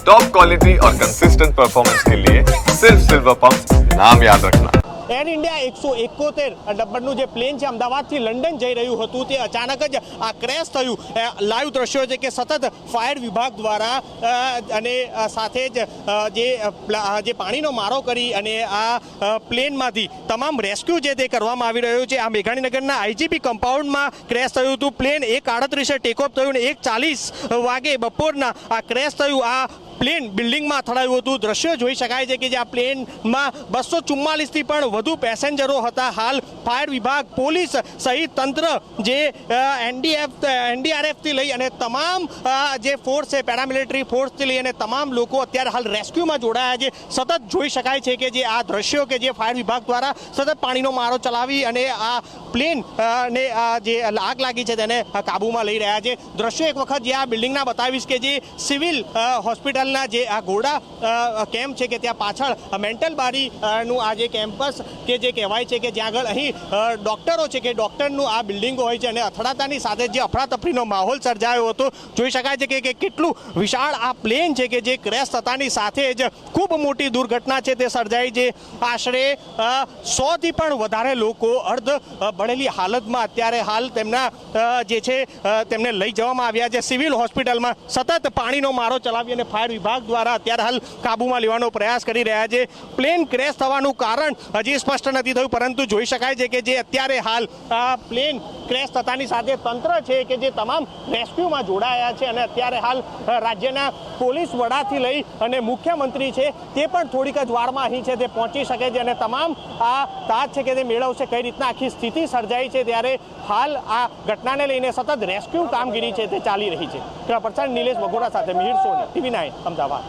Top quality और consistent performance के लिए सिर्फ सिल्वर पंप नाम याद रखना। એર ઇન્ડિયા 171 નંબરનું જે પ્લેન છે અમદાવાદથી લંડન જઈ રહ્યું હતું તે અચાનક જ આ ક્રેશ થયું। લાઈવ દ્રશ્યો છે કે સતત ફાયર વિભાગ દ્વારા અને સાથે જ જે પાણીનો મારો કરી અને આ પ્લેનમાંથી તમામ રેસ્ક્યુ છે તે કરવામાં આવી રહ્યું છે। આ મેઘાણીનગરના આઈજીપી કમ્પાઉન્ડમાં ક્રેશ થયું હતું। પ્લેન 1:38 ટેકઓફ થયું અને 1:40 વાગે બપોરના આ ક્રેશ થયું। આ પ્લેન બિલ્ડિંગમાં અથડાયું હતું। દ્રશ્યો જોઈ શકાય છે કે જે આ પ્લેનમાં 244થી પણ વધુ પેસેન્જરો હતા। હાલ ફાયર વિભાગ, પોલીસ સહિત તંત્ર જે એનડીઆરએફથી લઈ અને તમામ જે ફોર્સ છે, પેરામિલિટરી ફોર્સથી લઈ અને તમામ લોકો અત્યારે હાલ રેસ્ક્યુમાં જોડાયા છે। સતત જોઈ શકાય છે કે જે આ દ્રશ્યો કે જે ફાયર વિભાગ દ્વારા સતત પાણીનો મારો ચલાવી અને આ પ્લેન ને જે આગ લાગી છે તેને કાબૂમાં લઈ રહ્યા છે। દ્રશ્યો એક વખત જે આ બિલ્ડિંગના બતાવીશ કે જે સિવિલ હોસ્પિટલ જે આ ગોડા કેમ્પ છે કે ત્યાં પાછળ મેન્ટલ બારીનું આ જે કેમ્પસ કે જે કહેવાય છે કે જ્યાં આગળ અહીં ડોક્ટરો છે કે ડોક્ટરનું આ બિલ્ડિંગો હોય છે અને અથડાતાની સાથે જે અફરાતફરીનો માહોલ સર્જાયો હતો। જોઈ શકાય છે કે કેટલું વિશાળ આ પ્લેન છે કે જે ક્રેશ થતાની સાથે જ ખૂબ મોટી દુર્ઘટના છે તે સર્જાઈ છે। આશરે 100થી પણ વધારે લોકો અર્ધ બળેલી હાલતમાં અત્યારે હાલ તેમના જે છે તેમને લઈ જવામાં આવ્યા છે સિવિલ હોસ્પિટલમાં। સતત પાણીનો મારો ચલાવી અને ફાયર વિભાગ દ્વારા અત્યારે હાલ કાબૂમાં લેવાનો પ્રયાસ કરી રહ્યા છે। પ્લેન ક્રેશ થવાનું કારણ હજી સ્પષ્ટ નથી થયું, પરંતુ જોઈ શકાય છે કે જે અત્યારે હાલ આ પ્લેન ક્રેશ થતાની સાથે તંત્ર છે કે જે તમામ રેસ્ક્યુમાં જોડાયા છે અને અત્યારે હાલ રાજ્યના પોલીસ વડાથી લઈ અને મુખ્યમંત્રી છે તે પણ થોડીક જ વારમાં અહીં છે તે પહોંચી શકે છે અને તમામ આ તાજ છે કે તે મેળવશે કઈ રીતના આખી સ્થિતિ સર્જાઈ છે। ત્યારે હાલ આ ઘટનાને લઈને સતત રેસ્ક્યુ કામગીરી છે તે ચાલી રહી છે। પર્સન નિલેશ વઘોડા સાથે મિહિર સોની, TV9 અમદાવાદ।